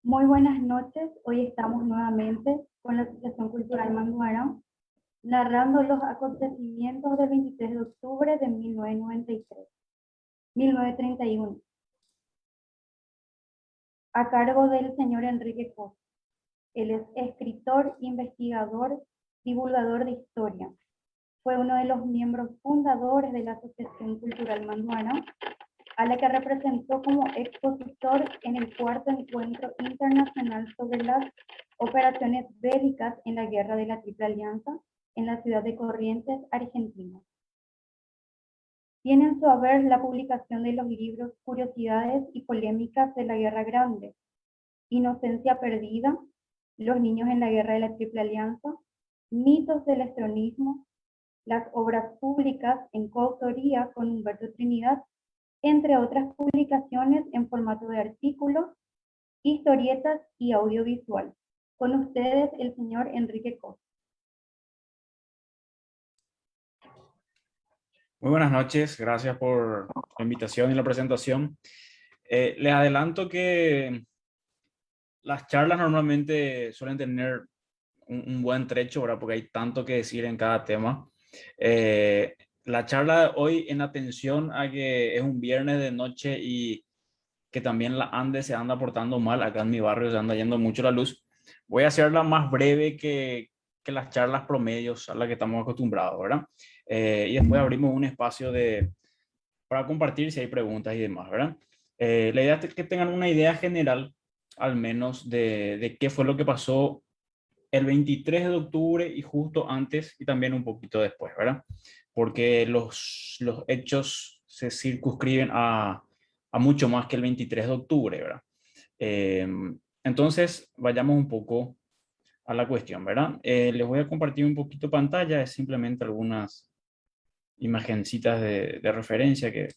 Muy buenas noches. Hoy estamos nuevamente con la Asociación Cultural Manguara, narrando los acontecimientos del 23 de octubre de 1931, a cargo del señor Enrique Costa. Él es escritor, investigador, divulgador de historia. Fue uno de los miembros fundadores de la Asociación Cultural Manguara, a la que representó como expositor en el cuarto encuentro internacional sobre las operaciones bélicas en la Guerra de la Triple Alianza en la ciudad de Corrientes, Argentina. Tiene en su haber la publicación de los libros Curiosidades y Polémicas de la Guerra Grande, Inocencia Perdida, Los niños en la Guerra de la Triple Alianza, Mitos del Estronismo, las obras públicas en coautoría con Humberto Trinidad, entre otras publicaciones en formato de artículos, historietas y audiovisual. Con ustedes, el señor Enrique Costa. Muy buenas noches, gracias por la invitación y la presentación. Les adelanto que las charlas normalmente suelen tener un buen trecho, ¿verdad? Porque hay tanto que decir en cada tema. La charla de hoy, en atención a que es un viernes de noche y que también la ANDE se anda portando mal, acá en mi barrio se anda yendo mucho la luz, voy a hacerla más breve que las charlas promedios a las que estamos acostumbrados, ¿verdad? Y después abrimos un espacio para compartir si hay preguntas y demás, ¿verdad? La idea es que tengan una idea general, al menos, de qué fue lo que pasó el 23 de octubre y justo antes y también un poquito después, ¿verdad? Porque los hechos se circunscriben a mucho más que el 23 de octubre, ¿verdad? Eh, entonces, vayamos un poco a la cuestión, ¿verdad? Les voy a compartir un poquito pantalla, es simplemente algunas imagencitas de referencia que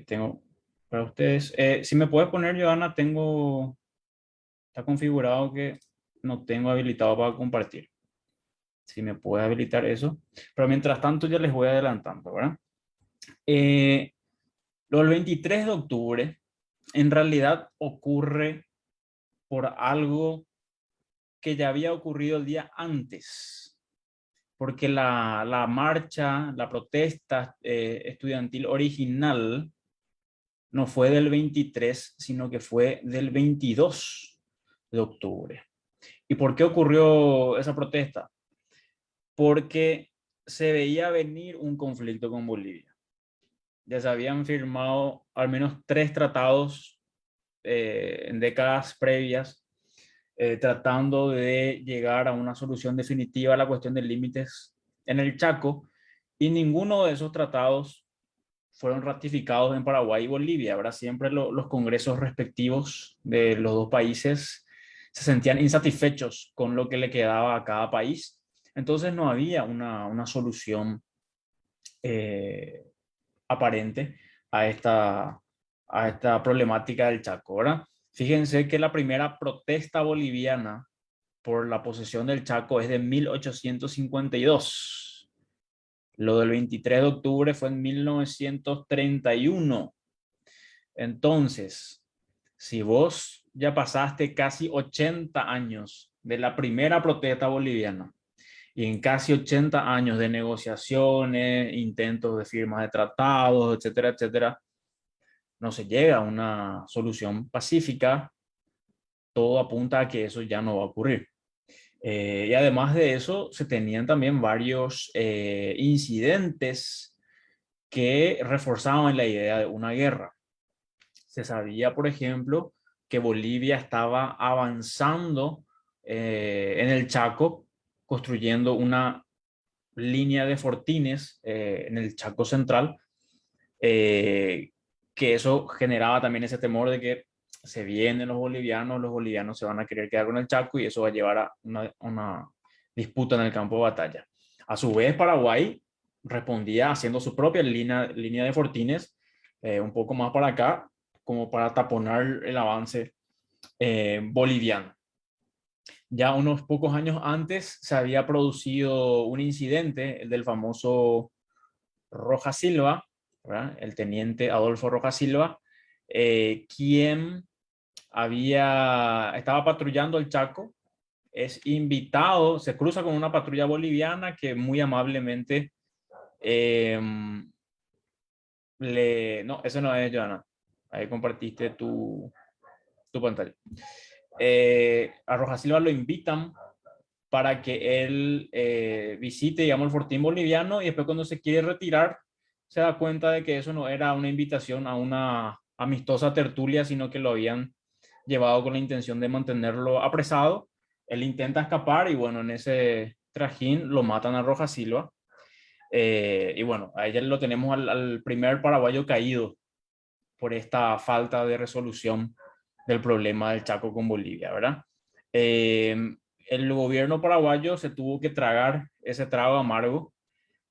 tengo para ustedes. Si me puedes poner, Joana, está configurado que no tengo habilitado para compartir. Si me puede habilitar eso. Pero mientras tanto ya les voy adelantando, ¿verdad? Eh, lo del 23 de octubre en realidad ocurre por algo que ya había ocurrido el día antes, porque la marcha, la protesta estudiantil original no fue del 23, sino que fue del 22 de octubre. ¿Y por qué ocurrió esa protesta? Porque se veía venir un conflicto con Bolivia. Ya se habían firmado al menos 3 tratados en décadas previas, tratando de llegar a una solución definitiva a la cuestión de límites en el Chaco, y ninguno de esos tratados fueron ratificados en Paraguay y Bolivia. Ahora siempre los congresos respectivos de los dos países se sentían insatisfechos con lo que le quedaba a cada país. Entonces no había una solución eh, aparente a esta problemática del Chaco, ¿verdad? Fíjense que la primera protesta boliviana por la posesión del Chaco es de 1852. Lo del 23 de octubre fue en 1931. Entonces, si vos ya pasaste casi 80 años de la primera protesta boliviana y en casi 80 años de negociaciones, intentos de firmas de tratados, etcétera, etcétera, no se llega a una solución pacífica, todo apunta a que eso ya no va a ocurrir. Y además de eso, se tenían también varios incidentes que reforzaban la idea de una guerra. Se sabía, por ejemplo, que Bolivia estaba avanzando en el Chaco, construyendo una línea de fortines en el Chaco central, eh, que eso generaba también ese temor de que se vienen los bolivianos se van a querer quedar con el Chaco y eso va a llevar a una disputa en el campo de batalla. A su vez, Paraguay respondía haciendo su propia línea de fortines un poco más para acá, como para taponar el avance boliviano. Ya unos pocos años antes se había producido un incidente, el del famoso Rojas Silva, ¿verdad? El teniente Adolfo Rojas Silva, quien estaba patrullando el Chaco, es invitado, se cruza con una patrulla boliviana que muy amablemente no, ese no es, Joana. Ahí compartiste tu pantalla. A Roja Silva lo invitan para que él visite, digamos, el fortín boliviano, y después cuando se quiere retirar, se da cuenta de que eso no era una invitación a una amistosa tertulia, sino que lo habían llevado con la intención de mantenerlo apresado. Él intenta escapar y bueno, en ese trajín lo matan a Roja Silva. Y bueno, a ella lo tenemos al primer paraguayo caído por esta falta de resolución del problema del Chaco con Bolivia, ¿verdad? El gobierno paraguayo se tuvo que tragar ese trago amargo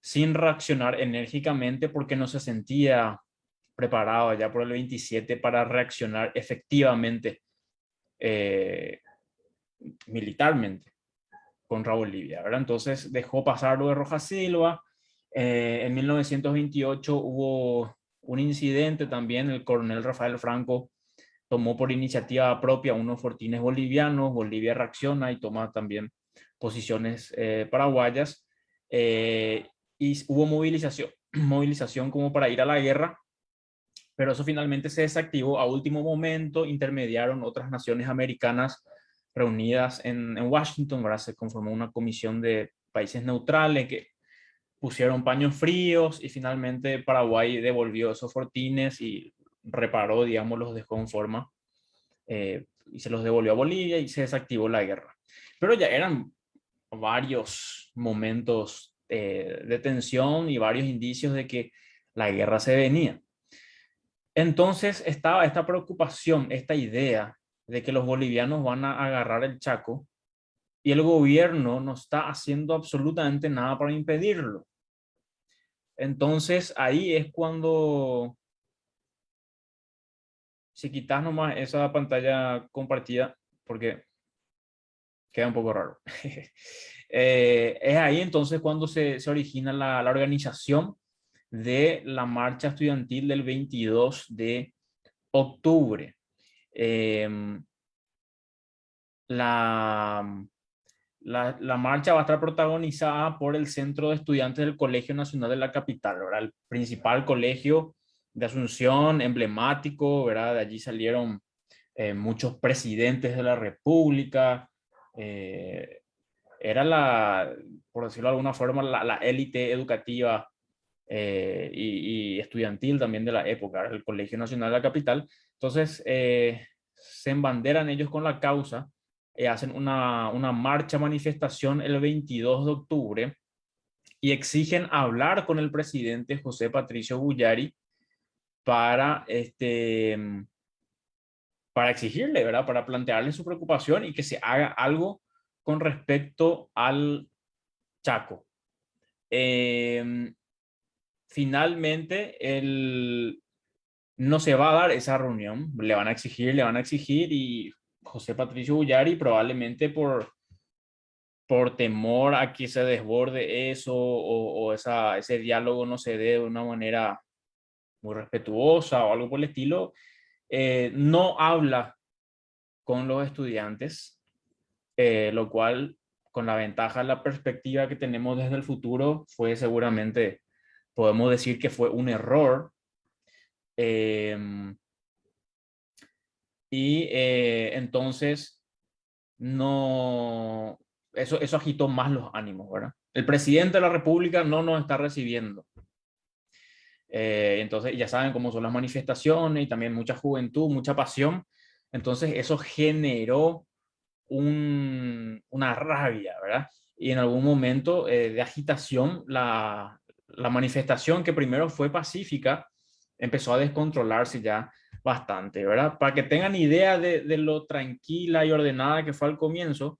sin reaccionar enérgicamente porque no se sentía preparado ya por el 27 para reaccionar efectivamente eh, militarmente contra Bolivia, ¿verdad? Entonces dejó pasar lo de Rojas Silva. En 1928 hubo un incidente también, el coronel Rafael Franco tomó por iniciativa propia unos fortines bolivianos, Bolivia reacciona y toma también posiciones paraguayas, y hubo movilización, movilización como para ir a la guerra, pero eso finalmente se desactivó a último momento, intermediaron otras naciones americanas reunidas en Washington, ¿verdad? Se conformó una comisión de países neutrales que pusieron paños fríos y finalmente Paraguay devolvió esos fortines y reparó, digamos, los dejó en forma, y se los devolvió a Bolivia y se desactivó la guerra. Pero ya eran varios momentos de tensión y varios indicios de que la guerra se venía. Entonces estaba esta preocupación, esta idea de que los bolivianos van a agarrar el Chaco y el gobierno no está haciendo absolutamente nada para impedirlo. Entonces ahí es cuando, si quitas nomás esa pantalla compartida, porque queda un poco raro, es ahí entonces cuando se origina la organización de la marcha estudiantil del 22 de octubre. Eh, la, la marcha va a estar protagonizada por el Centro de Estudiantes del Colegio Nacional de la Capital, ¿verdad? El principal colegio de Asunción, emblemático, ¿verdad? De allí salieron muchos presidentes de la República. eh, Era por decirlo de alguna forma, la élite educativa y estudiantil también de la época, el Colegio Nacional de la Capital. Entonces, se embanderan ellos con la causa, hacen una marcha, manifestación el 22 de octubre y exigen hablar con el presidente José Patricio Bullari para, para exigirle, ¿verdad? Para plantearle su preocupación y que se haga algo con respecto al Chaco. Eh, Finalmente, no se va a dar esa reunión, le van a exigir y José Patricio Bullari probablemente por temor a que se desborde eso o ese diálogo no se dé de una manera muy respetuosa o algo por el estilo, no habla con los estudiantes, lo cual con la ventaja, la perspectiva que tenemos desde el futuro, fue seguramente, podemos decir que fue un error. Eh, entonces, no, eso agitó más los ánimos, ¿verdad? El presidente de la República no nos está recibiendo. Entonces, ya saben cómo son las manifestaciones y también mucha juventud, mucha pasión. Entonces, eso generó una rabia, ¿verdad? Y en algún momento de agitación, la manifestación, que primero fue pacífica, empezó a descontrolarse ya bastante, ¿verdad? Para que tengan idea de lo tranquila y ordenada que fue al comienzo,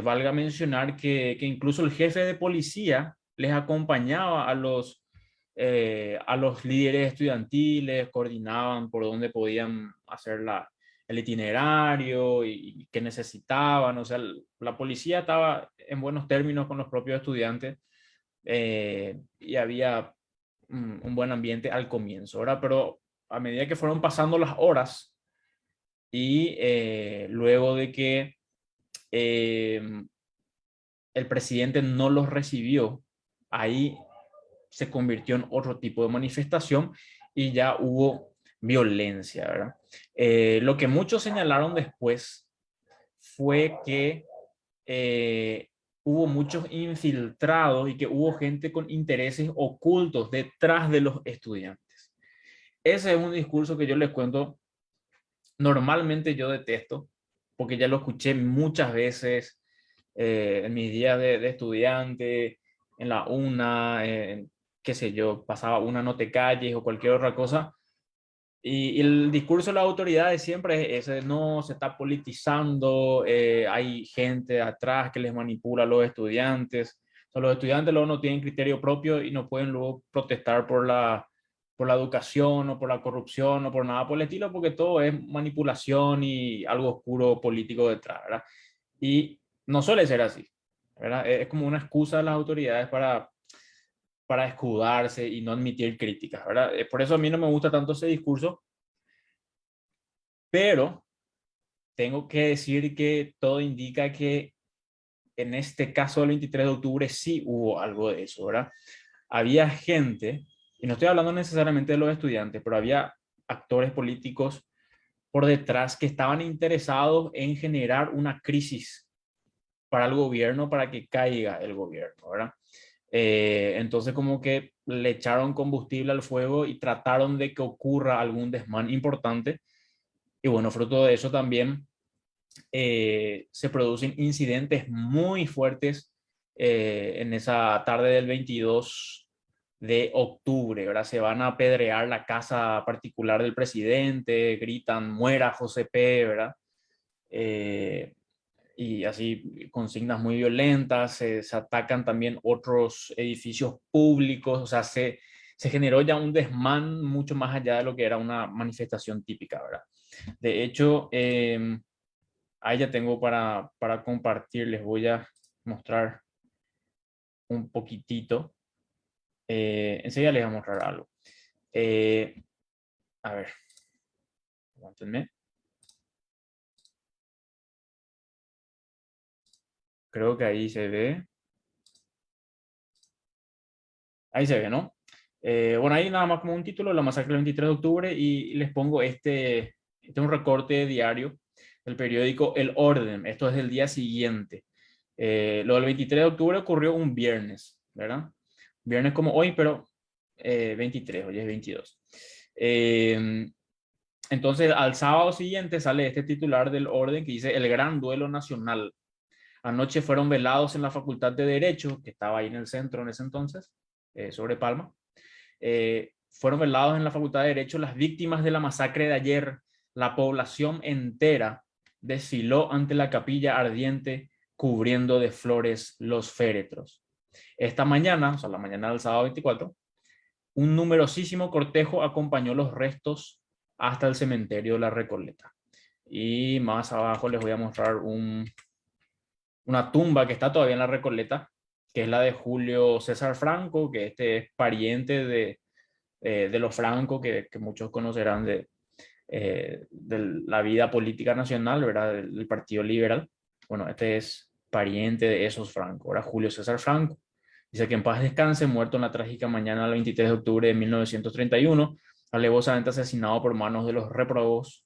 valga mencionar que incluso el jefe de policía les acompañaba a los líderes estudiantiles, coordinaban por dónde podían hacer el itinerario y qué necesitaban. O sea, la policía estaba en buenos términos con los propios estudiantes, y había un buen ambiente al comienzo, ¿verdad? Pero a medida que fueron pasando las horas, y luego de que el presidente no los recibió, ahí se convirtió en otro tipo de manifestación y ya hubo violencia, ¿verdad? Lo que muchos señalaron después fue que eh, hubo muchos infiltrados y que hubo gente con intereses ocultos detrás de los estudiantes. Ese es un discurso que yo les cuento, normalmente yo detesto, porque ya lo escuché muchas veces en mis días de estudiante, en la UNA, qué sé yo, pasaba una no te calles o cualquier otra cosa. Y el discurso de las autoridades siempre es ese, no, se está politizando, hay gente atrás que les manipula a los estudiantes. O sea, los estudiantes luego no tienen criterio propio y no pueden luego protestar por la educación o por la corrupción o por nada por el estilo, porque todo es manipulación y algo oscuro político detrás, ¿verdad? Y no suele ser así, ¿verdad? Es como una excusa de las autoridades para escudarse y no admitir críticas, ¿verdad? Por eso a mí no me gusta tanto ese discurso, pero tengo que decir que todo indica que en este caso del 23 de octubre sí hubo algo de eso, ¿verdad? Había gente, y no estoy hablando necesariamente de los estudiantes, pero había actores políticos por detrás que estaban interesados en generar una crisis para el gobierno, para que caiga el gobierno, ¿verdad? Entonces como que le echaron combustible al fuego y trataron de que ocurra algún desmán importante. Y bueno, fruto de eso también se producen incidentes muy fuertes en esa tarde del 22 de octubre, ¿verdad? Se van a apedrear la casa particular del presidente, gritan, muera José P., ¿verdad? Eh, y así consignas muy violentas, se atacan también otros edificios públicos, o sea, se generó ya un desmán mucho más allá de lo que era una manifestación típica, ¿verdad? De hecho, ahí ya tengo para compartir, les voy a mostrar un poquitito. Enseguida les voy a mostrar algo. Eh, a ver, aguántenme. Creo que ahí se ve. Ahí se ve, ¿no? Bueno, ahí nada más como un título, la masacre del 23 de octubre, y les pongo este es un recorte diario del periódico El Orden. Esto es del día siguiente. Lo del 23 de octubre ocurrió un viernes, ¿verdad? Viernes como hoy, pero 23, hoy es 22. Entonces, al sábado siguiente sale este titular del Orden que dice: el gran duelo nacional. Anoche fueron velados en la Facultad de Derecho, que estaba ahí en el centro en ese entonces, sobre Palma. Fueron velados en la Facultad de Derecho las víctimas de la masacre de ayer. La población entera desfiló ante la capilla ardiente, cubriendo de flores los féretros. Esta mañana, o sea, la mañana del sábado 24, un numerosísimo cortejo acompañó los restos hasta el cementerio de la Recoleta. Y más abajo les voy a mostrar una tumba que está todavía en la Recoleta, que es la de Julio César Franco, que este es pariente de los Franco, que muchos conocerán de la vida política nacional, ¿verdad? Del Partido Liberal. Bueno, este es pariente de esos Franco, ahora Julio César Franco. Dice que en paz descanse, muerto en la trágica mañana del 23 de octubre de 1931, alevosamente asesinado por manos de los réprobos,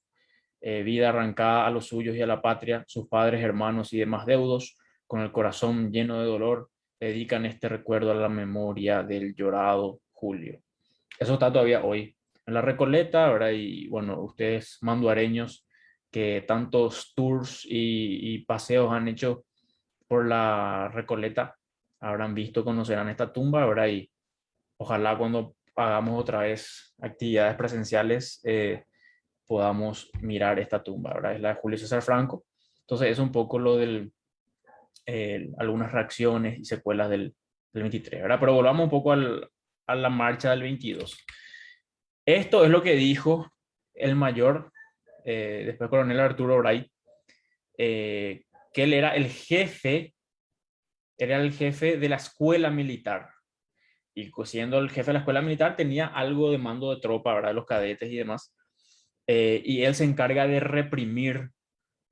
vida arrancada a los suyos y a la patria, sus padres, hermanos y demás deudos, con el corazón lleno de dolor, dedican este recuerdo a la memoria del llorado Julio. Eso está todavía hoy en la Recoleta, ¿verdad? Y bueno, ustedes manduareños que tantos tours y paseos han hecho por la Recoleta, habrán visto, conocerán esta tumba, ¿verdad? Y ojalá cuando hagamos otra vez actividades presenciales podamos mirar esta tumba, ¿verdad? Es la de Julio César Franco. Entonces es un poco lo del, algunas reacciones y secuelas del 23, ¿verdad? Pero volvamos un poco a la marcha del 22. Esto es lo que dijo el mayor, después coronel Arturo Bray, que él era el jefe de la escuela militar. Y siendo el jefe de la escuela militar tenía algo de mando de tropa, ¿verdad? De los cadetes y demás. y él se encarga de reprimir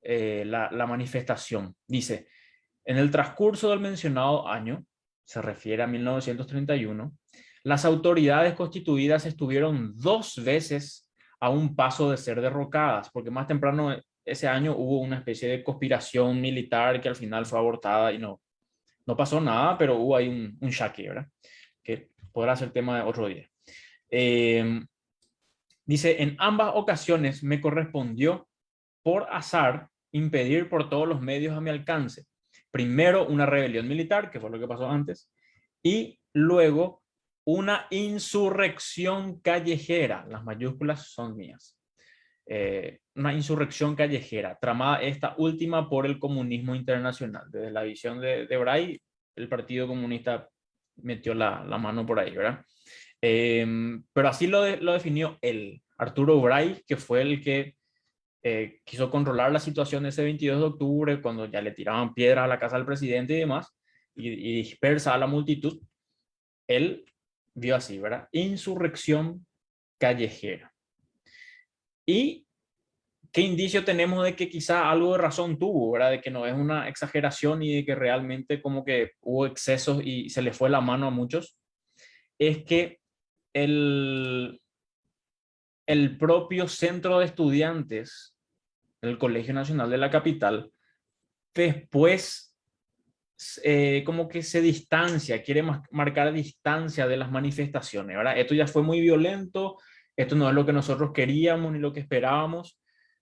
la manifestación. Dice, en el transcurso del mencionado año, se refiere a 1931, las autoridades constituidas estuvieron 2 veces a un paso de ser derrocadas, porque más temprano ese año hubo una especie de conspiración militar que al final fue abortada y no pasó nada, pero hubo ahí un shaky, ¿verdad? Que podrá ser tema de otro día. Dice, en ambas ocasiones me correspondió por azar impedir por todos los medios a mi alcance. Primero una rebelión militar, que fue lo que pasó antes, y luego una insurrección callejera. Las mayúsculas son mías. Una insurrección callejera, tramada esta última por el comunismo internacional. Desde la visión de Bray, el Partido Comunista metió la mano por ahí, ¿verdad? Pero así lo definió él, Arturo Bray, que fue el que quiso controlar la situación ese 22 de octubre, cuando ya le tiraban piedras a la casa del presidente y demás, y dispersa a la multitud. Él vio así, ¿verdad? Insurrección callejera. ¿Y qué indicio tenemos de que quizá algo de razón tuvo, ¿verdad? De que no es una exageración y de que realmente como que hubo excesos y se le fue la mano a muchos? Es que el, el propio centro de estudiantes del Colegio Nacional de la Capital después como que se distancia, quiere marcar distancia de las manifestaciones, ¿verdad? Esto ya fue muy violento, esto no es lo que nosotros queríamos ni lo que esperábamos,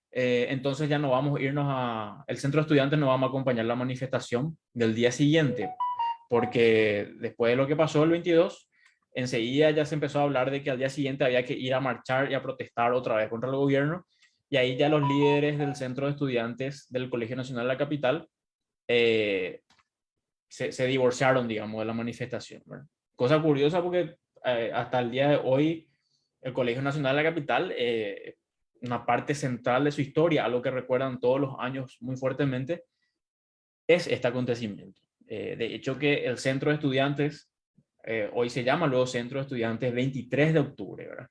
entonces ya no vamos a irnos el centro de estudiantes no vamos a acompañar la manifestación del día siguiente, porque después de lo que pasó el 22, enseguida ya se empezó a hablar de que al día siguiente había que ir a marchar y a protestar otra vez contra el gobierno, y ahí ya los líderes del centro de estudiantes del Colegio Nacional de la Capital eh, se divorciaron, digamos, de la manifestación, ¿verdad? Cosa curiosa porque hasta el día de hoy el Colegio Nacional de la Capital, una parte central de su historia, algo que recuerdan todos los años muy fuertemente, es este acontecimiento. De hecho que el centro de estudiantes, hoy se llama luego Centro de Estudiantes 23 de octubre, ¿verdad?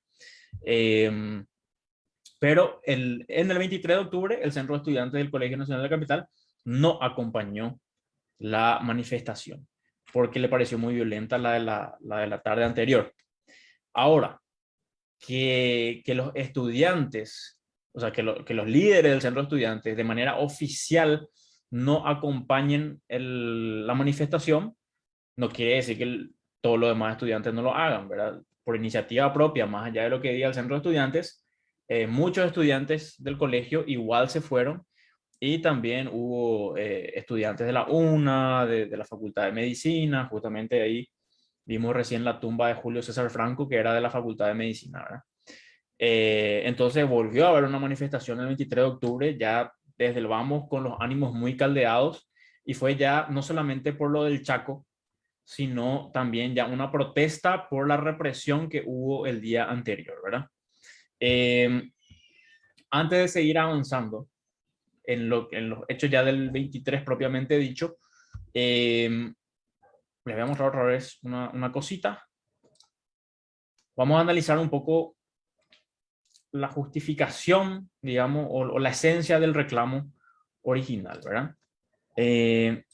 Pero en el 23 de octubre el Centro de Estudiantes del Colegio Nacional de la Capital no acompañó la manifestación, porque le pareció muy violenta la de la tarde anterior. Ahora, que los estudiantes, o sea, que los líderes del centro de estudiantes de manera oficial no acompañen la manifestación, no quiere decir que todos los demás estudiantes no lo hagan, ¿verdad? Por iniciativa propia, más allá de lo que diga el centro de estudiantes, muchos estudiantes del colegio igual se fueron y también hubo estudiantes de la UNA, de la Facultad de Medicina, justamente ahí vimos recién la tumba de Julio César Franco, que era de la Facultad de Medicina, ¿verdad? Entonces volvió a haber una manifestación el 23 de octubre, ya desde el vamos con los ánimos muy caldeados, y fue ya no solamente por lo del Chaco, sino también ya una protesta por la represión que hubo el día anterior, ¿verdad? Eh, Antes de seguir avanzando, en los hechos ya del 23 propiamente dicho, les voy a mostrar otra vez una cosita. Vamos a analizar un poco la justificación, digamos, o la esencia del reclamo original, ¿verdad?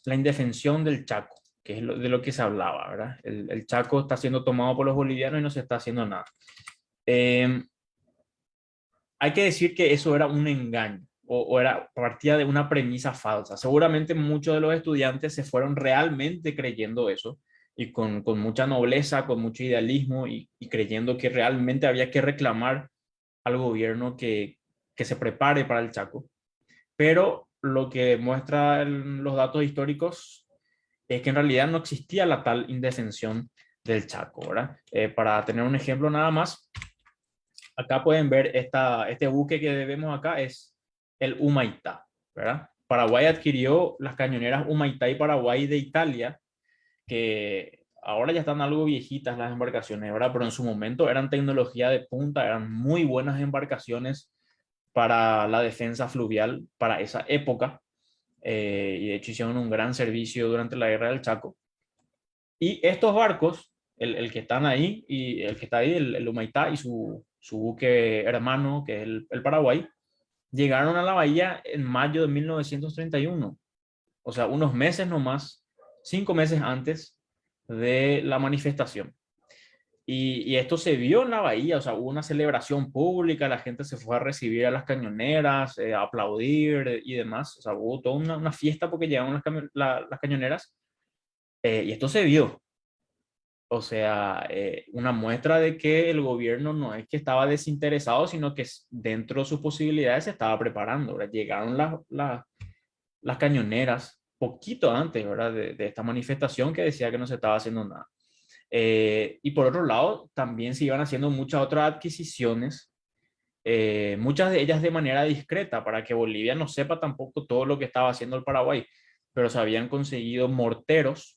La indefensión del Chaco, que es de lo que se hablaba, ¿verdad? El Chaco está siendo tomado por los bolivianos y no se está haciendo nada. Eh, Hay que decir que eso era un engaño o era partida de una premisa falsa. Seguramente muchos de los estudiantes se fueron realmente creyendo eso y con mucha nobleza, con mucho idealismo y creyendo que realmente había que reclamar al gobierno que se prepare para el Chaco. Pero lo que muestran los datos históricos es que en realidad no existía la tal indefensión del Chaco, ¿verdad? Para tener un ejemplo nada más, acá pueden ver este buque que vemos acá es el Humaitá, ¿verdad? Paraguay adquirió las cañoneras Humaitá y Paraguay de Italia, que ahora ya están algo viejitas las embarcaciones, ¿verdad? Pero en su momento eran tecnología de punta, eran muy buenas embarcaciones para la defensa fluvial para esa época, y de hecho hicieron un gran servicio durante la Guerra del Chaco. Y estos barcos, el que están ahí, y el que está ahí, el Humaitá y su buque hermano, que es el Paraguay, llegaron a la bahía en mayo de 1931, o sea, unos meses nomás, 5 meses antes de la manifestación. Y esto se vio en la bahía, o sea, hubo una celebración pública, la gente se fue a recibir a las cañoneras, a aplaudir y demás, o sea, hubo toda una fiesta porque llegaron las cañoneras, y esto se vio. O sea, una muestra de que el gobierno no es que estaba desinteresado, sino que dentro de sus posibilidades se estaba preparando, ¿verdad? Llegaron las cañoneras poquito antes, ¿verdad? De esta manifestación que decía que no se estaba haciendo nada. Y por otro lado, también se iban haciendo muchas otras adquisiciones, muchas de ellas de manera discreta, para que Bolivia no sepa tampoco todo lo que estaba haciendo el Paraguay, pero se habían conseguido morteros,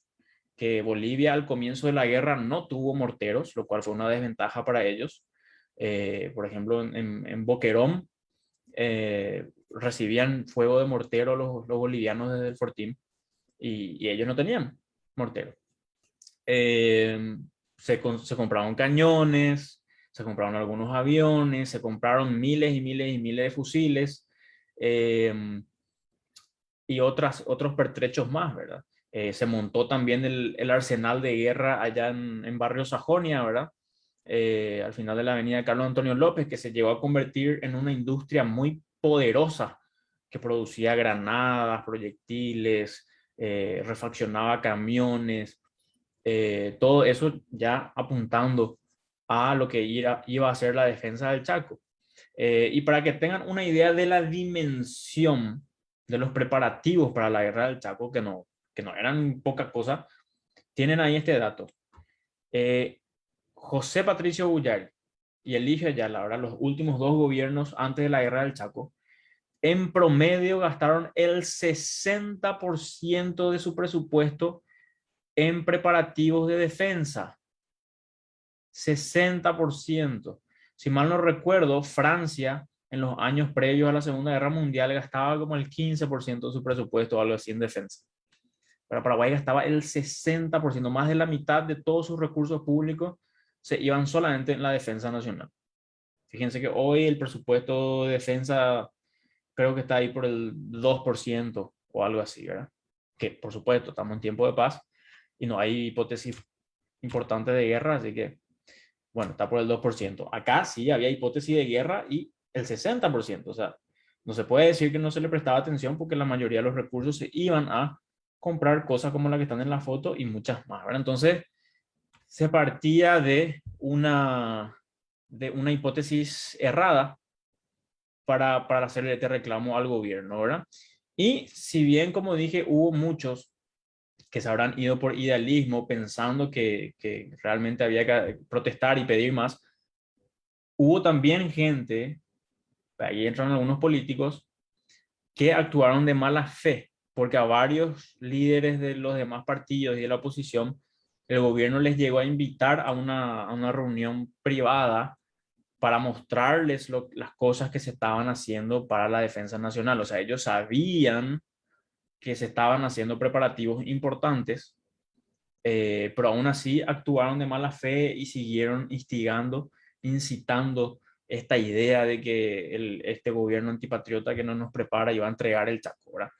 que Bolivia al comienzo de la guerra no tuvo morteros, lo cual fue una desventaja para ellos. Por ejemplo, en Boquerón recibían fuego de mortero los bolivianos desde el Fortín, y ellos no tenían mortero. Se compraron cañones, se compraron algunos aviones, se compraron miles y miles y miles de fusiles, y otros pertrechos más, ¿verdad? Se montó también el arsenal de guerra allá en Barrio Sajonia, ¿verdad? Al final de la avenida Carlos Antonio López, que se llegó a convertir en una industria muy poderosa que producía granadas, proyectiles, refaccionaba camiones, todo eso ya apuntando a lo que iba a ser la defensa del Chaco. Y para que tengan una idea de la dimensión de los preparativos para la guerra del Chaco, que no eran poca cosa, tienen ahí este dato. Eh, José Patricio Bullari y Eligio Ayala, ahora los últimos dos gobiernos antes de la guerra del Chaco, en promedio gastaron el 60% de su presupuesto en preparativos de defensa. 60%. Si mal no recuerdo, Francia en los años previos a la Segunda Guerra Mundial gastaba como el 15% de su presupuesto o algo así en defensa. Pero Paraguay gastaba el 60%, más de la mitad de todos sus recursos públicos se iban solamente en la defensa nacional. Fíjense que hoy el presupuesto de defensa creo que está ahí por el 2% o algo así, ¿verdad? Que por supuesto estamos en tiempo de paz y no hay hipótesis importantes de guerra, así que bueno, está por el 2%. Acá sí había hipótesis de guerra y el 60%. O sea, no se puede decir que no se le prestaba atención porque la mayoría de los recursos se iban a comprar cosas como la que están en la foto y muchas más, ¿verdad? Entonces, se partía de una hipótesis errada para hacerle este reclamo al gobierno, ¿verdad? Y si bien, como dije, hubo muchos que se habrán ido por idealismo pensando que realmente había que protestar y pedir más, hubo también gente, ahí entran algunos políticos, que actuaron de mala fe, porque a varios líderes de los demás partidos y de la oposición, el gobierno les llegó a invitar a una reunión privada para mostrarles las cosas que se estaban haciendo para la defensa nacional. O sea, ellos sabían que se estaban haciendo preparativos importantes, pero aún así actuaron de mala fe y siguieron instigando, incitando esta idea de que este gobierno antipatriota que no nos prepara iba a entregar el Chaco, ¿verdad?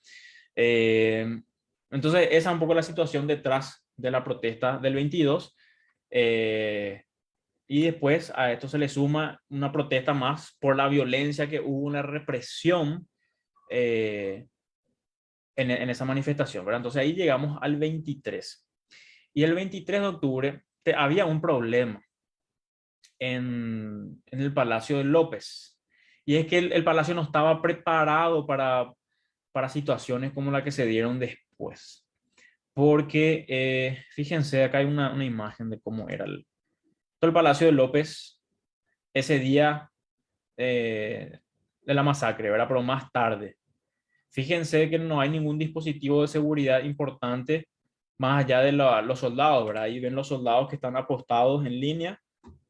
Eh, entonces, esa es un poco la situación detrás de la protesta del 22. Y después a esto se le suma una protesta más por la violencia que hubo, una represión eh, en esa manifestación, ¿verdad? Entonces ahí llegamos al 23. Y el 23 de octubre había un problema en el Palacio de López. Y es que el palacio no estaba preparado para situaciones como la que se dieron después. Porque, fíjense, acá hay una imagen de cómo era todo el Palacio de López ese día de la masacre, ¿verdad? Pero más tarde. Fíjense que no hay ningún dispositivo de seguridad importante más allá de los soldados, ¿verdad? Ahí ven los soldados que están apostados en línea,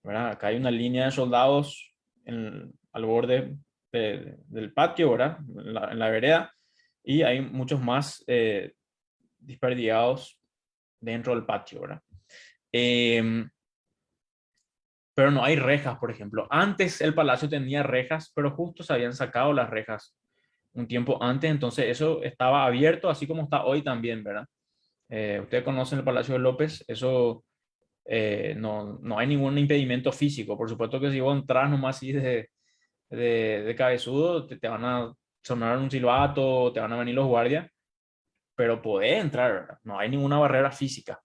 ¿verdad? Acá hay una línea de soldados al borde del patio, ¿verdad? En la vereda, y hay muchos más desperdigados dentro del patio, ¿verdad? Eh, pero no hay rejas, por ejemplo. Antes el palacio tenía rejas, pero justo se habían sacado las rejas un tiempo antes, entonces eso estaba abierto, así como está hoy también, ¿verdad? Ustedes conocen el Palacio de López, eso no hay ningún impedimento físico. Por supuesto que si vos entras nomás así de cabezudo, te van a sonar un silbato, te van a venir los guardias, pero podés entrar, ¿verdad? No hay ninguna barrera física.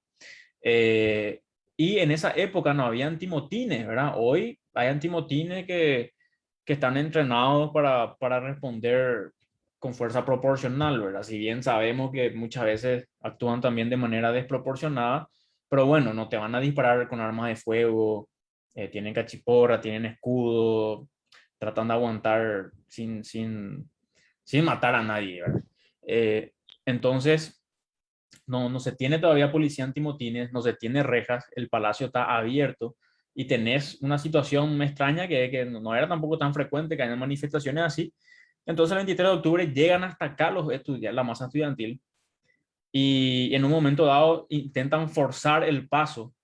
Eh, y en esa época no había antimotines, ¿verdad? Hoy hay antimotines que están entrenados para responder con fuerza proporcional, ¿verdad? Si bien sabemos que muchas veces actúan también de manera desproporcionada, pero bueno, no te van a disparar con armas de fuego, tienen cachiporra, tienen escudo, tratan de aguantar sin matar a nadie, ¿verdad? Eh, entonces, no se tiene todavía policía antimotines, no se tiene rejas, el palacio está abierto y tenés una situación extraña que no era tampoco tan frecuente que haya manifestaciones así. Entonces el 23 de octubre llegan hasta acá los estudiantes, la masa estudiantil, y en un momento dado intentan forzar el paso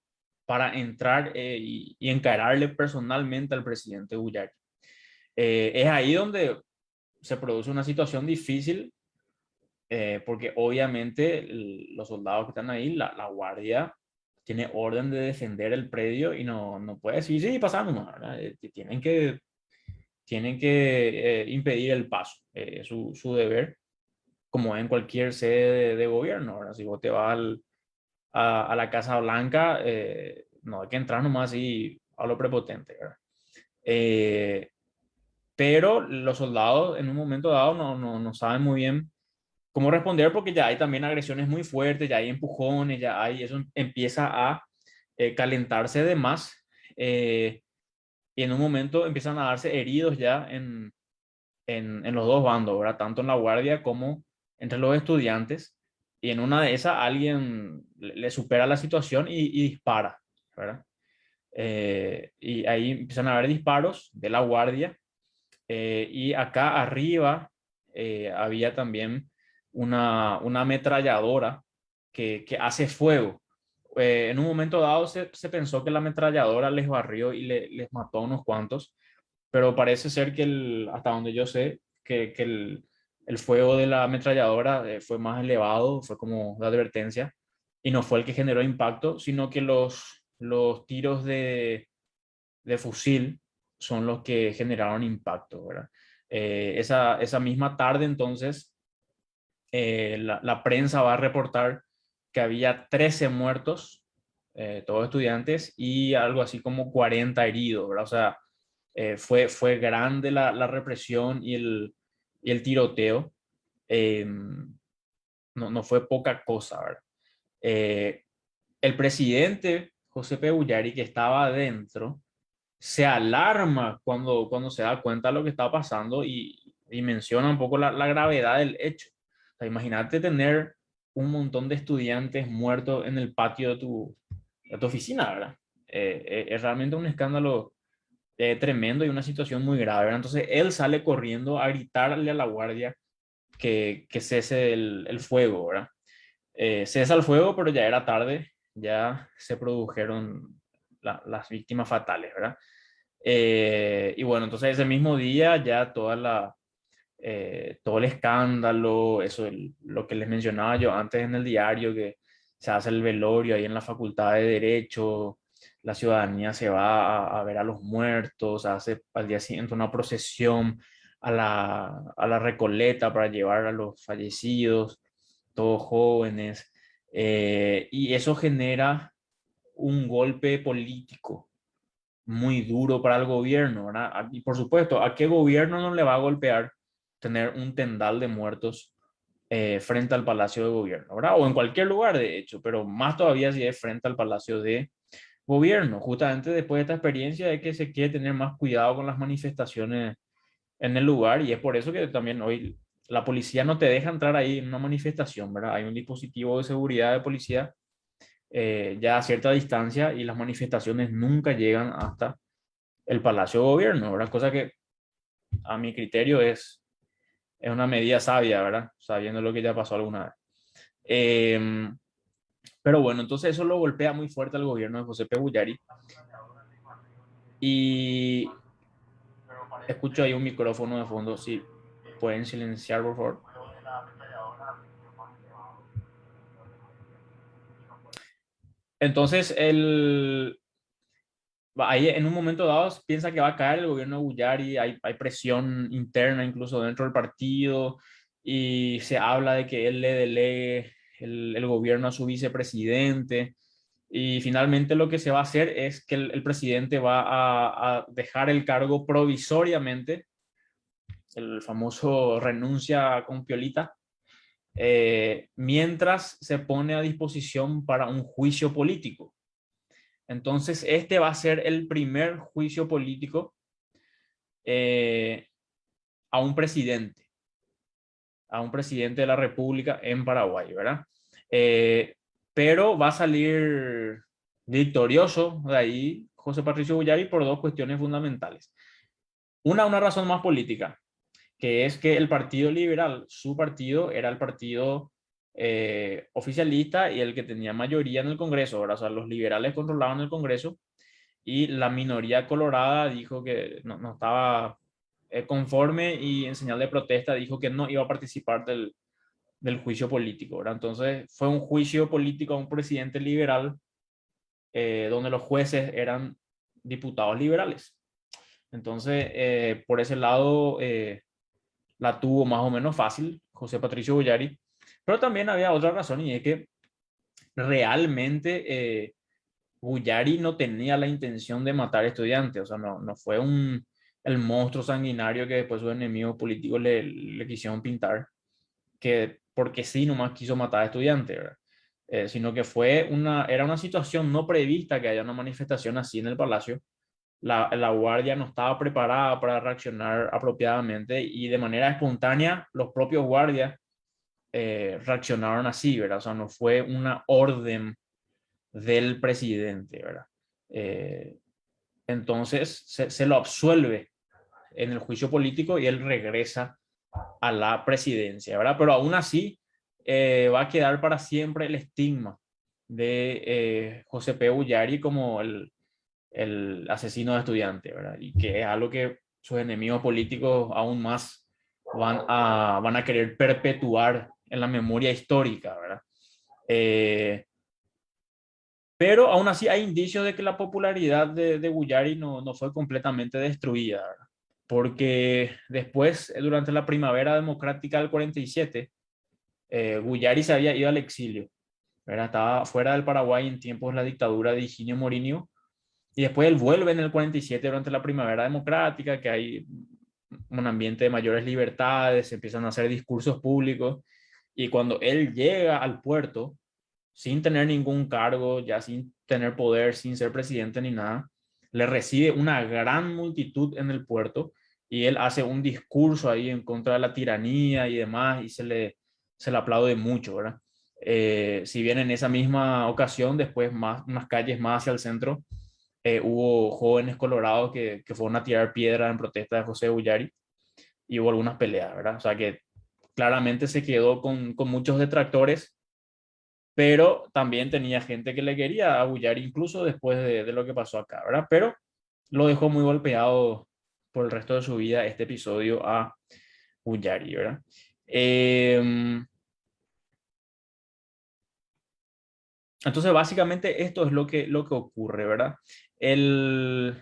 para entrar y encararle personalmente al presidente Guyari. Es ahí donde se produce una situación difícil porque obviamente los soldados que están ahí, la guardia tiene orden de defender el predio y no puede decir, sí, pasando, ¿verdad? Tienen que impedir el paso, su deber, como en cualquier sede de gobierno, ¿verdad? Si vos te vas a la Casa Blanca, no hay que entrar nomás así a lo prepotente, ¿verdad? Eh, pero los soldados en un momento dado no saben muy bien cómo responder porque ya hay también agresiones muy fuertes, ya hay empujones, ya hay, eso empieza a calentarse de más y en un momento empiezan a darse heridos ya en los dos bandos, ¿verdad? Tanto en la guardia como entre los estudiantes y en una de esas alguien le supera la situación y dispara, ¿verdad? Y ahí empiezan a haber disparos de la guardia y acá arriba había también una ametralladora que hace fuego. En un momento dado se pensó que la ametralladora les barrió y les mató a unos cuantos, pero parece ser que hasta donde yo sé, que el fuego de la ametralladora fue más elevado, fue como de advertencia, y no fue el que generó impacto, sino que los tiros de fusil son los que generaron impacto, ¿verdad? Esa misma tarde, entonces, la prensa va a reportar que había 13 muertos, todos estudiantes, y algo así como 40 heridos, ¿verdad? O sea, fue grande la represión y el tiroteo. Eh, no fue poca cosa, ¿verdad? Eh, el presidente José P. Bullari, que estaba adentro, se alarma cuando se da cuenta de lo que está pasando y menciona un poco la gravedad del hecho. O sea, imagínate tener un montón de estudiantes muertos en el patio de tu oficina, ¿verdad? Es realmente un escándalo tremendo y una situación muy grave, ¿verdad? Entonces él sale corriendo a gritarle a la guardia que cese el fuego, ¿verdad? Cesa el fuego, pero ya era tarde, ya se produjeron las víctimas fatales, ¿verdad? Y bueno, entonces ese mismo día ya todo el escándalo, eso, lo que les mencionaba yo antes en el diario, que se hace el velorio ahí en la Facultad de Derecho, la ciudadanía se va a ver a los muertos, hace al día siguiente una procesión a la Recoleta para llevar a los fallecidos, todos jóvenes, y eso genera un golpe político muy duro para el gobierno, ¿verdad? Y por supuesto, ¿a qué gobierno no le va a golpear tener un tendal de muertos frente al Palacio de Gobierno, ¿verdad? O en cualquier lugar, de hecho, pero más todavía si es frente al Palacio de Gobierno, justamente después de esta experiencia de que se quiere tener más cuidado con las manifestaciones en el lugar y es por eso que también hoy la policía no te deja entrar ahí en una manifestación, ¿verdad? Hay un dispositivo de seguridad de policía ya a cierta distancia y las manifestaciones nunca llegan hasta el Palacio de Gobierno, ¿verdad? Cosa que a mi criterio es una medida sabia, ¿verdad? Sabiendo lo que ya pasó alguna vez. Eh, pero bueno, entonces eso lo golpea muy fuerte al gobierno de José P. Bullari. Y escucho ahí un micrófono de fondo, si pueden silenciar, por favor. Entonces, ahí en un momento dado piensa que va a caer el gobierno de Guyari, hay presión interna incluso dentro del partido y se habla de que él le delegue el gobierno a su vicepresidente y finalmente lo que se va a hacer es que el presidente va a dejar el cargo provisoriamente, el famoso renuncia con piolita, mientras se pone a disposición para un juicio político. Entonces, este va a ser el primer juicio político eh, a a un presidente de la República en Paraguay, ¿verdad? Eh, pero va a salir victorioso de ahí José Patricio Guyari por dos cuestiones fundamentales. Una razón más política, que es que el Partido Liberal, su partido, era el partido oficialista y el que tenía mayoría en el Congreso, ¿verdad? O sea, los liberales controlaban el Congreso y la minoría colorada dijo que no estaba conforme y en señal de protesta dijo que no iba a participar del juicio político, ¿verdad? Entonces fue un juicio político a un presidente liberal donde los jueces eran diputados liberales. Entonces, por ese lado, la tuvo más o menos fácil José Patricio Boyari, pero también había otra razón y es que realmente Guyari no tenía la intención de matar estudiantes, o sea, no fue el monstruo sanguinario que después sus enemigos políticos le quisieron pintar, que porque sí nomás quiso matar a estudiantes, ¿verdad? Sino que era una situación no prevista que haya una manifestación así en el palacio. La guardia no estaba preparada para reaccionar apropiadamente y de manera espontánea los propios guardias reaccionaron así, ¿verdad? O sea, no fue una orden del presidente, ¿verdad? Eh, entonces se lo absuelve en el juicio político y él regresa a la presidencia, ¿verdad? Pero aún así va a quedar para siempre el estigma de José P. Ullari como el asesino de estudiantes, ¿verdad? Y que es algo que sus enemigos políticos aún más van a querer perpetuar en la memoria histórica, ¿verdad? Pero aún así hay indicios de que la popularidad de Guyari no fue completamente destruida, ¿verdad? Porque después, durante la primavera democrática del 47, Guyari se había ido al exilio, ¿verdad? Estaba fuera del Paraguay en tiempos de la dictadura de Higinio Morinho, y después él vuelve en el 47 durante la primavera democrática, que hay un ambiente de mayores libertades, se empiezan a hacer discursos públicos, y cuando él llega al puerto, sin tener ningún cargo, ya sin tener poder, sin ser presidente ni nada, le recibe una gran multitud en el puerto y él hace un discurso ahí en contra de la tiranía y demás y se le aplaude mucho, ¿verdad? Si bien en esa misma ocasión, después unas calles más hacia el centro, hubo jóvenes colorados que fueron a tirar piedra en protesta de José Ullari y hubo algunas peleas, ¿verdad? O sea que claramente se quedó con muchos detractores, pero también tenía gente que le quería abullar incluso después de lo que pasó acá, ¿verdad? Pero lo dejó muy golpeado por el resto de su vida este episodio a Ullari, ¿verdad? Entonces, básicamente esto es lo que ocurre, ¿verdad? El,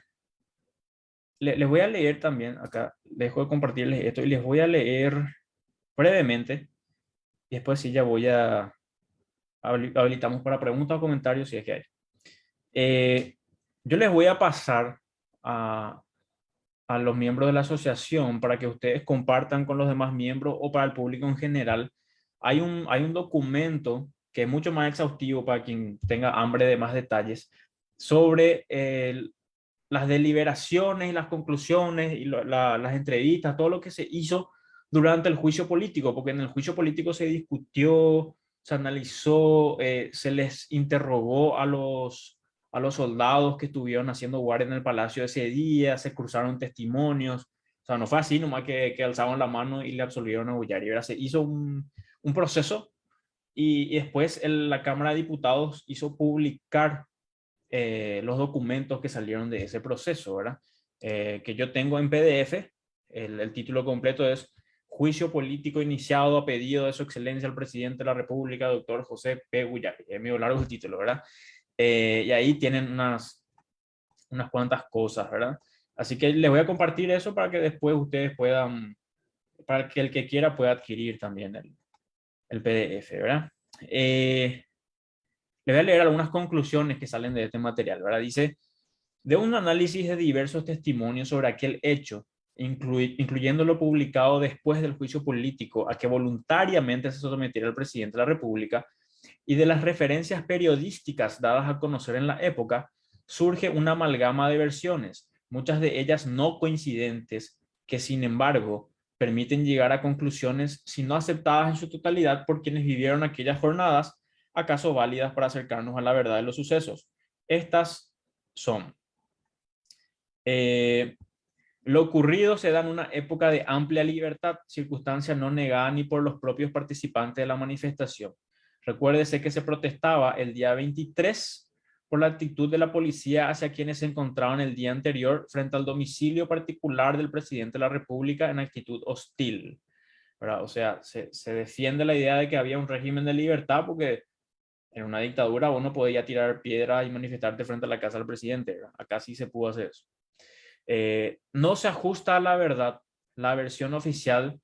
les voy a leer también, acá dejo de compartirles esto y les voy a leer brevemente y después sí ya voy a habilitamos para preguntas o comentarios si es que hay. Eh, yo les voy a pasar a, a los miembros de la asociación para que ustedes compartan con los demás miembros o para el público en general. Hay un documento que es mucho más exhaustivo para quien tenga hambre de más detalles sobre las deliberaciones y las conclusiones y las entrevistas, todo lo que se hizo durante el juicio político, porque en el juicio político se discutió, se analizó, se les interrogó a los soldados que estuvieron haciendo guardia en el palacio ese día, se cruzaron testimonios, o sea, no fue así nomás que alzaron la mano y le absolvieron a Boyari, ¿verdad? Se hizo un proceso y después la Cámara de Diputados hizo publicar los documentos que salieron de ese proceso, ¿verdad? Que yo tengo en PDF. El título completo es Juicio político iniciado a pedido de su excelencia el presidente de la República, doctor José P. Guyari. Es medio largo el título, ¿verdad? Y ahí tienen unas cuantas cosas, ¿verdad? Así que les voy a compartir eso para que después ustedes puedan, para que el que quiera pueda adquirir también el PDF, ¿verdad? Les voy a leer algunas conclusiones que salen de este material, ¿verdad? Dice, de un análisis de diversos testimonios sobre aquel hecho, incluyendo lo publicado después del juicio político a que voluntariamente se sometiera el presidente de la República, y de las referencias periodísticas dadas a conocer en la época, surge una amalgama de versiones, muchas de ellas no coincidentes, que sin embargo permiten llegar a conclusiones, si no aceptadas en su totalidad por quienes vivieron aquellas jornadas, acaso válidas para acercarnos a la verdad de los sucesos. Estas son: lo ocurrido se da en una época de amplia libertad, circunstancia no negada ni por los propios participantes de la manifestación. Recuérdese que se protestaba el día 23 por la actitud de la policía hacia quienes se encontraban el día anterior frente al domicilio particular del presidente de la República en actitud hostil, ¿verdad? O sea, se defiende la idea de que había un régimen de libertad porque en una dictadura uno podía tirar piedras y manifestarte frente a la casa del presidente, ¿verdad? Acá sí se pudo hacer eso. No se ajusta a la verdad la versión oficial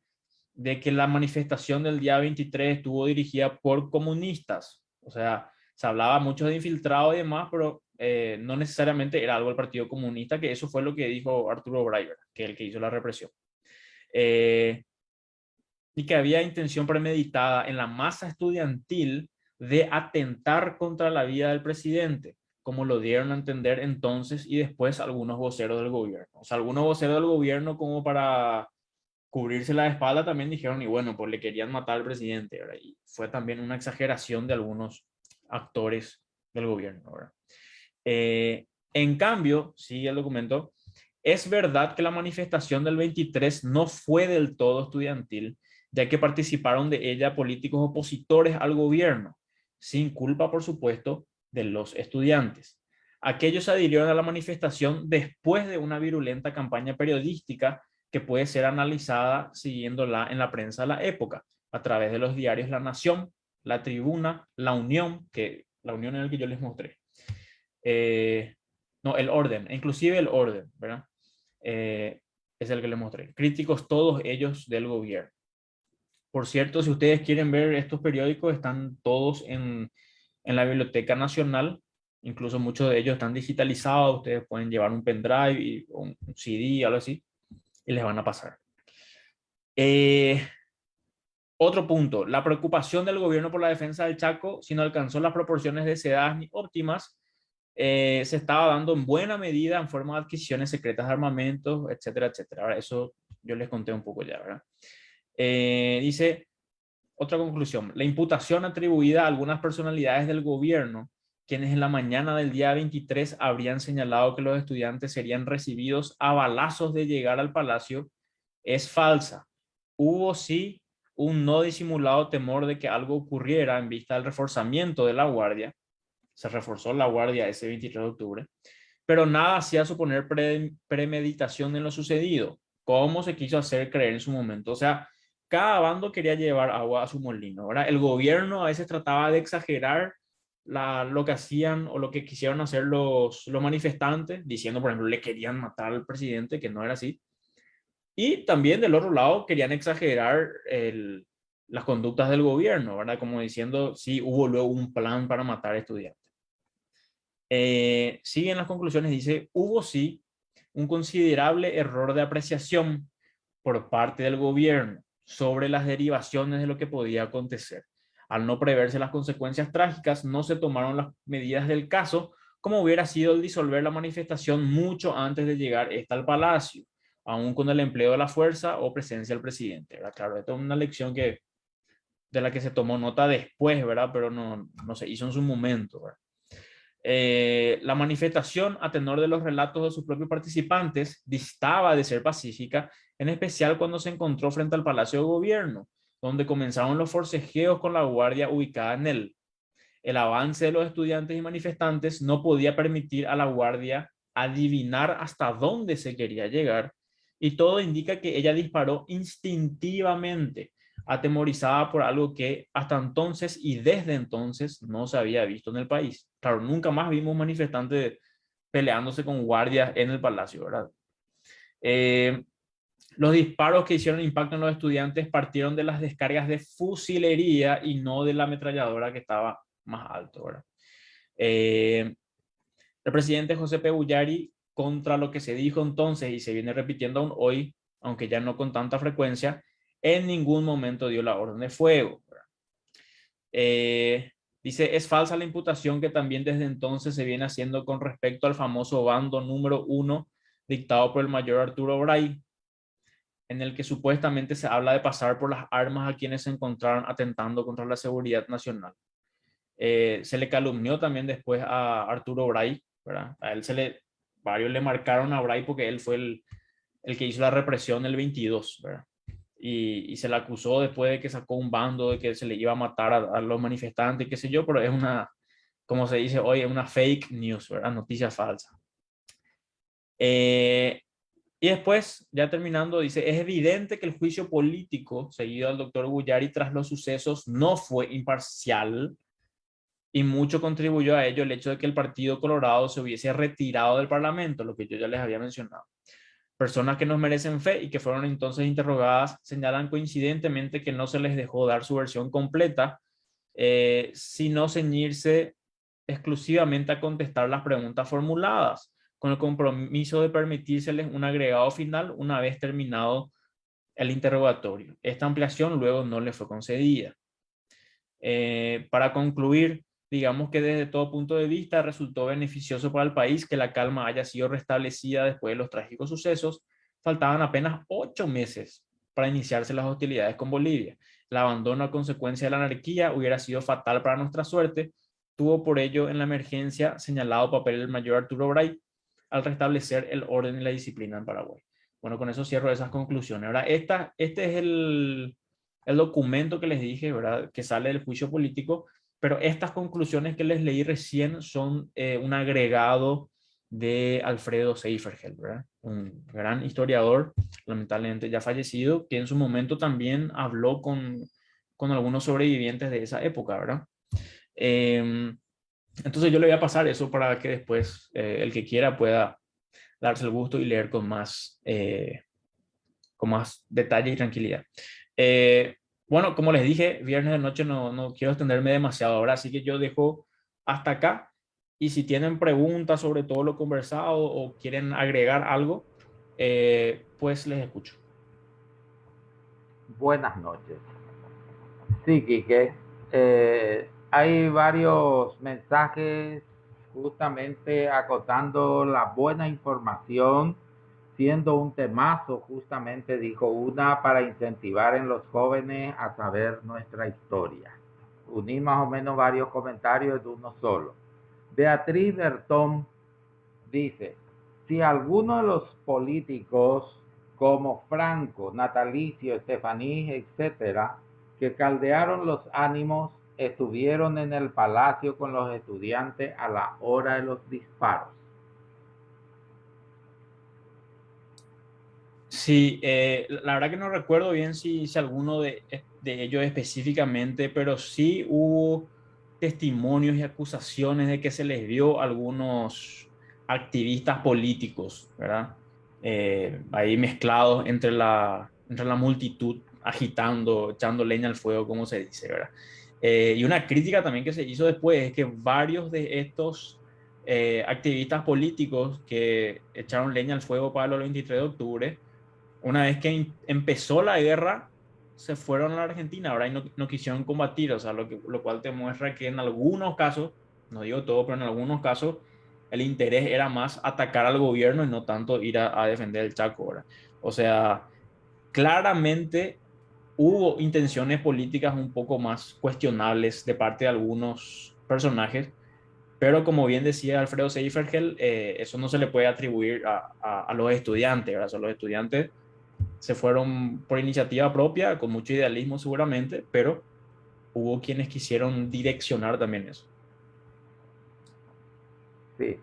de que la manifestación del día 23 estuvo dirigida por comunistas. O sea, se hablaba mucho de infiltrado y demás, pero no necesariamente era algo del Partido Comunista, que eso fue lo que dijo Arturo Breyer, que es el que hizo la represión. Y que había intención premeditada en la masa estudiantil de atentar contra la vida del presidente, como lo dieron a entender entonces y después algunos voceros del gobierno. O sea, algunos voceros del gobierno, como para cubrirse la espalda, también dijeron, y bueno, pues le querían matar al presidente, ¿verdad? Y fue también una exageración de algunos actores del gobierno, ¿verdad? En cambio, sigue el documento, es verdad que la manifestación del 23 no fue del todo estudiantil, ya que participaron de ella políticos opositores al gobierno, sin culpa, por supuesto, de los estudiantes. Aquellos adhirieron a la manifestación después de una virulenta campaña periodística que puede ser analizada siguiéndola en la prensa de la época, a través de los diarios La Nación, La Tribuna, La Unión, que La Unión es el que yo les mostré. No, El Orden, inclusive El Orden, ¿verdad? Es el que les mostré. Críticos todos ellos del gobierno. Por cierto, si ustedes quieren ver estos periódicos, están todos en la Biblioteca Nacional. Incluso muchos de ellos están digitalizados. Ustedes pueden llevar un pendrive y un CD, algo así, y les van a pasar. Otro punto, la preocupación del gobierno por la defensa del Chaco, si no alcanzó las proporciones deseadas ni óptimas, se estaba dando en buena medida en forma de adquisiciones secretas de armamentos, etcétera, etcétera. Ahora, eso yo les conté un poco ya, ¿verdad? Dice, otra conclusión, la imputación atribuida a algunas personalidades del gobierno, quienes en la mañana del día 23 habrían señalado que los estudiantes serían recibidos a balazos de llegar al palacio, es falsa. Hubo sí un no disimulado temor de que algo ocurriera en vista del reforzamiento de la guardia. Se reforzó la guardia ese 23 de octubre, pero nada hacía suponer premeditación en lo sucedido, como se quiso hacer creer en su momento. O sea, cada bando quería llevar agua a su molino, ¿verdad? El gobierno a veces trataba de exagerar lo que hacían o lo que quisieron hacer los manifestantes, diciendo, por ejemplo, le querían matar al presidente, que no era así. Y también del otro lado querían exagerar las conductas del gobierno, ¿verdad? Como diciendo, sí, hubo luego un plan para matar estudiantes. Sigue en las conclusiones, dice, hubo sí un considerable error de apreciación por parte del gobierno sobre las derivaciones de lo que podía acontecer. Al no preverse las consecuencias trágicas, no se tomaron las medidas del caso, como hubiera sido el disolver la manifestación mucho antes de llegar esta al palacio, aún con el empleo de la fuerza o presencia del presidente, ¿verdad? Claro, esto es una lección de la que se tomó nota después, ¿verdad? Pero no se hizo en su momento, ¿verdad? La manifestación, a tenor de los relatos de sus propios participantes, distaba de ser pacífica, en especial cuando se encontró frente al Palacio de Gobierno, donde comenzaron los forcejeos con la guardia ubicada en él. El avance de los estudiantes y manifestantes no podía permitir a la guardia adivinar hasta dónde se quería llegar, y todo indica que ella disparó instintivamente, atemorizada por algo que hasta entonces y desde entonces no se había visto en el país. Claro, nunca más vimos manifestantes peleándose con guardias en el palacio, ¿verdad? Eh, los disparos que hicieron impacto en los estudiantes partieron de las descargas de fusilería y no de la ametralladora que estaba más alto, ¿verdad? Eh, el presidente José P. Bullari, contra lo que se dijo entonces y se viene repitiendo aún hoy, aunque ya no con tanta frecuencia, en ningún momento dio la orden de fuego. Dice, es falsa la imputación que también desde entonces se viene haciendo con respecto al famoso bando número 1 dictado por el mayor Arturo Bray, en el que supuestamente se habla de pasar por las armas a quienes se encontraron atentando contra la seguridad nacional. Se le calumnió también después a Arturo Bray, ¿verdad? A él varios le marcaron a Bray porque él fue el que hizo la represión el 22, ¿verdad? Y se le acusó después de que sacó un bando, de que se le iba a matar a los manifestantes, qué sé yo, pero es una, como se dice hoy, es una fake news, ¿verdad? Noticia falsa. Y después, ya terminando, dice, es evidente que el juicio político seguido al doctor Bullari tras los sucesos no fue imparcial, y mucho contribuyó a ello el hecho de que el Partido Colorado se hubiese retirado del Parlamento, lo que yo ya les había mencionado. Personas que nos merecen fe y que fueron entonces interrogadas señalan coincidentemente que no se les dejó dar su versión completa, sino ceñirse exclusivamente a contestar las preguntas formuladas, con el compromiso de permitírseles un agregado final una vez terminado el interrogatorio. Esta ampliación luego no le fue concedida. Para concluir, digamos que desde todo punto de vista resultó beneficioso para el país que la calma haya sido restablecida después de los trágicos sucesos. Faltaban apenas 8 meses para iniciarse las hostilidades con Bolivia. El abandono a consecuencia de la anarquía hubiera sido fatal para nuestra suerte. Tuvo por ello en la emergencia señalado papel el mayor Arturo Bray al restablecer el orden y la disciplina en Paraguay. Bueno, con eso cierro esas conclusiones. Ahora, este es el documento que les dije, ¿verdad? Que sale del juicio político, pero estas conclusiones que les leí recién son un agregado de Alfredo Seifergel, ¿verdad? Un gran historiador, lamentablemente ya fallecido, que en su momento también habló con algunos sobrevivientes de esa época, ¿verdad? Entonces yo le voy a pasar eso para que después el que quiera pueda darse el gusto y leer con más detalle y tranquilidad. Bueno, como les dije, viernes de noche no quiero extenderme demasiado ahora, así que yo dejo hasta acá. Y si tienen preguntas sobre todo lo conversado o quieren agregar algo, pues les escucho. Buenas noches. Sí, Quique, hay varios mensajes justamente acotando la buena información, siendo un temazo, justamente dijo una para incentivar en los jóvenes a saber nuestra historia. Uní más o menos varios comentarios de uno solo. Beatriz Bertón dice, si alguno de los políticos como Franco, Natalicio, Estefaní, etcétera, que caldearon los ánimos, estuvieron en el palacio con los estudiantes a la hora de los disparos. Sí, la verdad que no recuerdo bien si alguno de ellos específicamente, pero sí hubo testimonios y acusaciones de que se les vio a algunos activistas políticos, ¿verdad? Ahí mezclados entre la multitud, agitando, echando leña al fuego, como se dice, ¿verdad? Y una crítica también que se hizo después es que varios de estos activistas políticos que echaron leña al fuego para el 23 de octubre, una vez que empezó la guerra, se fueron a la Argentina, ahora no quisieron combatir, o sea, lo cual te muestra que en algunos casos, no digo todo, pero en algunos casos, el interés era más atacar al gobierno y no tanto ir a defender el Chaco, ¿verdad? O sea, claramente hubo intenciones políticas un poco más cuestionables de parte de algunos personajes, pero como bien decía Alfredo Seifergel, eso no se le puede atribuir a los estudiantes, ¿verdad? O sea, los estudiantes se fueron por iniciativa propia, con mucho idealismo seguramente, pero hubo quienes quisieron direccionar también eso. Sí.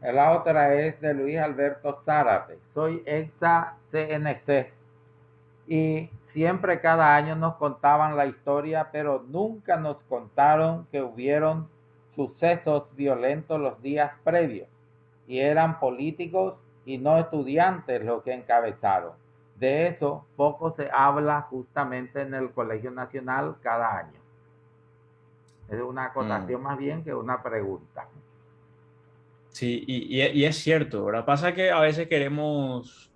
La otra es de Luis Alberto Zárate. Soy exa CNC y siempre cada año nos contaban la historia, pero nunca nos contaron que hubieron sucesos violentos los días previos y eran políticos y no estudiantes los que encabezaron. De eso poco se habla justamente en el Colegio Nacional cada año. Es una acotación más bien que una pregunta. Sí, y es cierto, ¿verdad? Pasa que a veces queremos,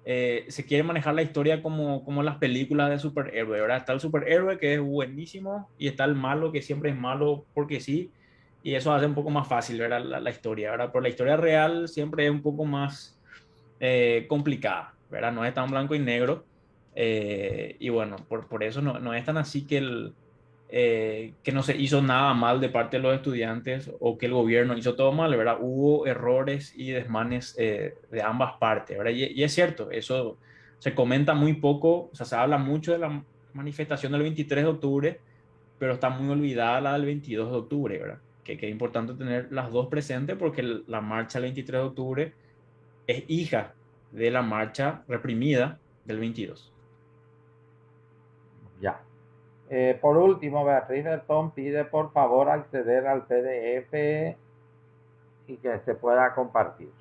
se quiere manejar la historia como las películas de superhéroe, ¿verdad? Está el superhéroe que es buenísimo y está el malo que siempre es malo porque sí, y eso hace un poco más fácil, ¿verdad? La historia, ¿verdad? Pero la historia real siempre es un poco más complicada, ¿verdad? No es tan blanco y negro, y bueno, por eso no es tan así que no se hizo nada mal de parte de los estudiantes o que el gobierno hizo todo mal, ¿verdad? Hubo errores y desmanes de ambas partes, ¿verdad? Y es cierto, eso se comenta muy poco, o sea, se habla mucho de la manifestación del 23 de octubre, pero está muy olvidada la del 22 de octubre, ¿verdad? Que es importante tener las dos presentes porque la marcha del 23 de octubre es hija de la marcha reprimida del 22. Ya. Por último, Beatriz Bertón pide por favor acceder al PDF y que se pueda compartir.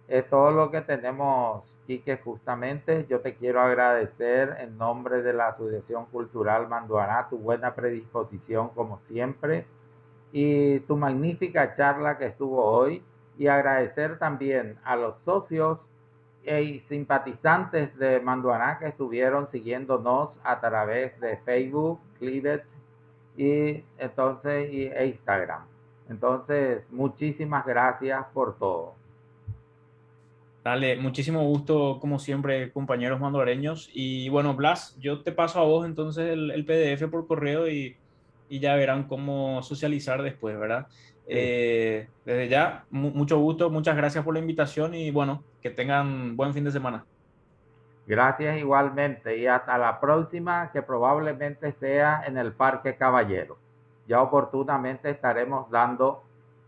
Es todo lo que tenemos, Quique, justamente. Yo te quiero agradecer en nombre de la Asociación Cultural Manduaná tu buena predisposición como siempre y tu magnífica charla que estuvo hoy, y agradecer también a los socios y simpatizantes de Manduaná que estuvieron siguiéndonos a través de Facebook, Clivet y Instagram. Entonces, muchísimas gracias por todo. Dale, muchísimo gusto, como siempre, compañeros mandoreños. Y bueno, Blas, yo te paso a vos entonces el PDF por correo y ya verán cómo socializar después, ¿verdad? Sí. Desde ya, mucho gusto, muchas gracias por la invitación y bueno, que tengan buen fin de semana. Gracias igualmente y hasta la próxima, que probablemente sea en el Parque Caballero. Ya oportunamente estaremos dando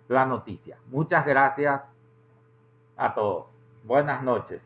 la noticia. Muchas gracias a todos. Buenas noches.